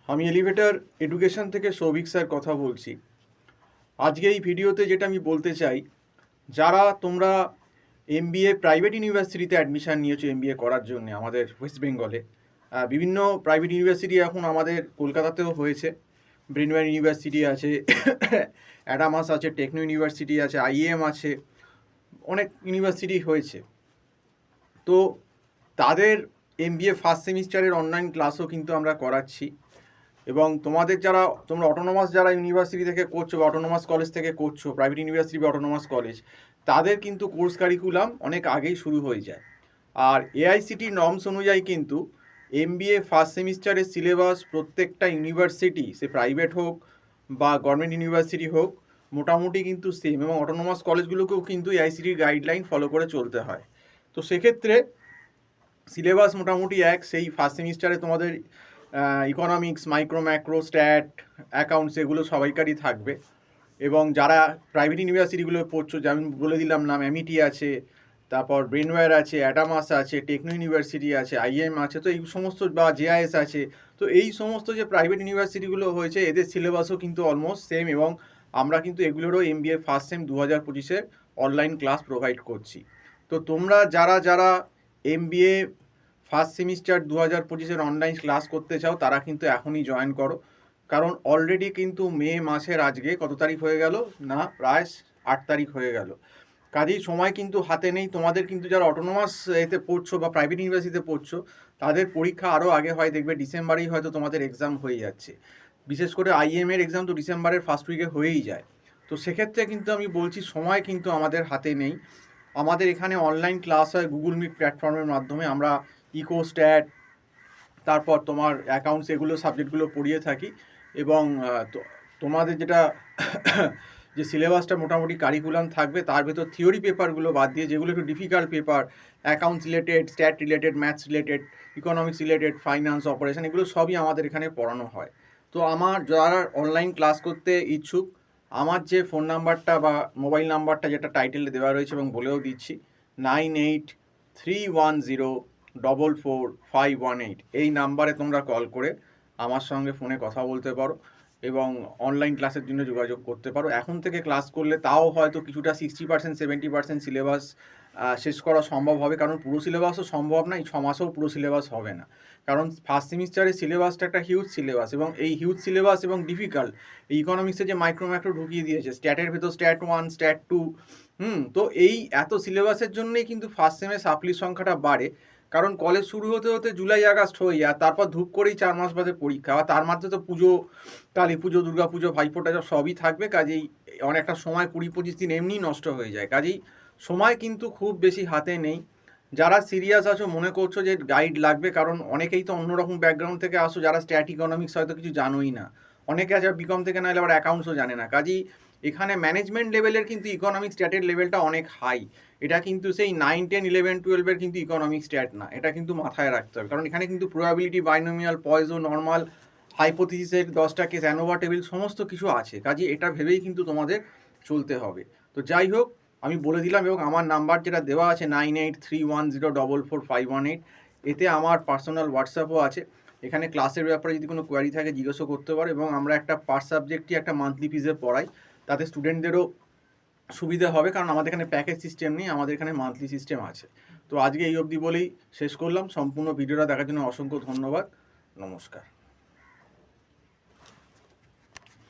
আমি elevator education থেকে Souvik sir কথা বলছি। আজকে এই ভিডিওতে যেটা আমি বলতে চাই, যারা তোমরা এমবিএ প্রাইভেট ইউনিভার্সিটিতে অ্যাডমিশান নিয়েছো এমবিএ করার জন্য আমাদের ওয়েস্ট বেঙ্গলে, বিভিন্ন প্রাইভেট ইউনিভার্সিটি এখন আমাদের কলকাতাতেও হয়েছে। ব্রেনওয়্যার ইউনিভার্সিটি আছে, অ্যাডামাস আছে, টেকনো ইউনিভার্সিটি আছে, আইএম আছে, অনেক ইউনিভার্সিটি হয়েছে। তো তাদের এমবিএ ফার্স্ট সেমিস্টারের অনলাইন ক্লাসও কিন্তু আমরা করাচ্ছি। এবং তোমরা অটোনোমাস যারা ইউনিভার্সিটি থেকে করছো বা অটোনোমাস কলেজ থেকে করছো, প্রাইভেট ইউনিভার্সিটি বা অটোনোমাস কলেজ, তাদের কিন্তু কোর্স কারিকুলাম অনেক আগেই শুরু হয়ে যায়। আর এআইসিটি নর্মস অনুযায়ী কিন্তু এমবিএ ফার্স্ট সেমিস্টারের সিলেবাস প্রত্যেকটা ইউনিভার্সিটি, সে প্রাইভেট হোক বা গভর্নমেন্ট ইউনিভার্সিটি হোক, মোটামুটি কিন্তু সেম। এবং অটোনোমাস কলেজগুলোকেও কিন্তু এআইসিটির গাইডলাইন ফলো করে চলতে হয়। তো সেক্ষেত্রে সিলেবাস মোটামুটি এক। সেই ফার্স্ট সেমিস্টারে তোমাদের economics, micro macro, stat, accounts এগুলো সবাইকারই থাকবে। এবং যারা প্রাইভেট ইউনিভার্সিটিগুলো পড়ছো, যেমন বলে দিলাম নাম, এমইটি আছে, তারপর ব্রেনওয়্যার আছে, অ্যাডামাস আছে, টেকনো ইউনিভার্সিটি আছে, আইএম আছে, তো এই সমস্ত, বা জেআইএস আছে। তো এই সমস্ত যে প্রাইভেট ইউনিভার্সিটিগুলো হয়েছে, এদের সিলেবাসও কিন্তু অলমোস্ট সেম। এবং আমরা কিন্তু এগুলোরও এমবিএ ফার্স্ট সেম 2025-এ অনলাইন ক্লাস প্রোভাইড করছি। তো তোমরা যারা এমবিএ ফার্স্ট সেমিস্টার 2025-এর অনলাইন ক্লাস করতে চাও, তারা কিন্তু এখনই জয়েন করো। কারণ অলরেডি কিন্তু মে মাসের আজকে কত তারিখ হয়ে গেল না, প্রায় 8 তারিখ হয়ে গেল। কাজেই সময় কিন্তু হাতে নেই। তোমাদের কিন্তু যারা অটোনোমাস এতে পড়ছো বা প্রাইভেট ইউনিভার্সিটিতে পড়ছো, তাদের পরীক্ষা আরও আগে হয়, দেখবে ডিসেম্বরেই হয়তো তোমাদের এক্সাম হয়ে যাচ্ছে। বিশেষ করে আইএম এর এক্সাম তো ডিসেম্বরের ফার্স্ট উইকে হয়েই যায়। তো সেক্ষেত্রে কিন্তু আমি বলছি, সময় কিন্তু আমাদের হাতে নেই। আমাদের এখানে অনলাইন ক্লাস হয় গুগল মিট প্ল্যাটফর্মের মাধ্যমে। আমরা ইকো, স্ট্যাট, তারপর তোমার অ্যাকাউন্টস, এগুলো সাবজেক্টগুলো পড়িয়ে থাকি। এবং তোমাদের যেটা যে সিলেবাসটা মোটামুটি কারিকুলাম থাকবে, তার ভেতর থিওরি পেপারগুলো বাদ দিয়ে যেগুলো একটু difficult paper, accounts related, stat related, maths related, economics related, finance, operation, এগুলো সবই আমাদের এখানে পড়ানো হয়। তো আমার যারা অনলাইন ক্লাস করতে ইচ্ছুক, আমার যে ফোন নাম্বারটা বা মোবাইল নাম্বারটা যেটা টাইটেলে দেওয়া রয়েছে এবং বলেও দিচ্ছি, 9831044518, এই নাম্বারে তোমরা কল করে আমার সঙ্গে ফোনে কথা বলতে পারো এবং অনলাইন ক্লাসের জন্য যোগাযোগ করতে পারো। এখন থেকে ক্লাস করলে তাও হয়তো কিছুটা 60%, 70% সিলেবাস শেষ করা সম্ভব হবে। কারণ পুরো সিলেবাসও সম্ভব না, এই 6 মাসেও পুরো সিলেবাস হবে না। কারণ ফার্স্ট সেমিস্টারের সিলেবাসটা একটা হিউজ সিলেবাস, এবং এই হিউজ সিলেবাস এবং ডিফিকাল্ট। এই ইকোনমিক্সে যে মাইক্রো ম্যাক্রো ঢুকিয়ে দিয়েছে, স্ট্যাটের ভেতর স্ট্যাট 1, স্ট্যাট 2, তো এই এত সিলেবাসের জন্যই কিন্তু ফার্স্ট সেমে সাপ্লির সংখ্যাটা বাড়ে। কারণ কলেজ শুরু হতে হতে জুলাই আগস্ট হয়ে যায়, তারপর ধূপ করেই 4 মাস বাদে পরীক্ষা। আর তার মধ্যে তো পুজো, কালী পুজো, দুর্গা পুজো, ভাইফোঁটা সবই থাকবে। কাজেই অনেকটা সময় 20-25 দিন এমনিই নষ্ট হয়ে যায়। কাজেই সময় কিন্তু খুব বেশি হাতে নেই। যারা সিরিয়াস আছো, মনে করছো যে গাইড লাগবে, কারণ অনেকেই তো অন্যরকম ব্যাকগ্রাউন্ড থেকে আসো, যারা স্ট্যাট, ইকোনমিক্স হয়তো কিছু জানোই না। অনেকে আছে বিকম থেকে, না হলে আবার অ্যাকাউন্টসও জানে না। কাজেই এখানে ম্যানেজমেন্ট লেভেলের কিন্তু ইকোনমিক্স স্ট্যাটের লেভেলটা অনেক হাই। এটা কিন্তু সেই 9, 10, 11, 12-এর কিন্তু ইকোনমিক্স স্ট্যাট না। এটা কিন্তু মাথায় রাখতে হবে, কারণ এখানে কিন্তু প্রবাবিলিটি, বাইনোমিয়াল, পয়জো, নর্মাল, হাইপোথিসিসের 10টা কেস, অ্যানোভা টেবিল, সমস্ত কিছু আছে। কাজেই এটা ভেবেই কিন্তু তোমাদের চলতে হবে। তো যাই হোক, আমি বলে দিলাম। এবং আমার নাম্বার যেটা দেওয়া আছে 9831044518, এতে আমার পার্সোনাল হোয়াটসঅ্যাপও আছে। এখানে ক্লাসের ব্যাপারে যদি কোনো কোয়ারি থাকে জিজ্ঞাসা করতে পারো। এবং আমরা একটা পার সাবজেক্টই একটা মান্থলি ফিজে পড়াই, তাতে স্টুডেন্টদেরও সুবিধা হবে। কারণ আমাদের এখানে প্যাকেজ সিস্টেম নেই, আমাদের এখানে মান্থলি সিস্টেম আছে। তো আজকে এই অবধি বলেই শেষ করলাম। সম্পূর্ণ ভিডিওটা দেখার জন্য অসংখ্য ধন্যবাদ। নমস্কার।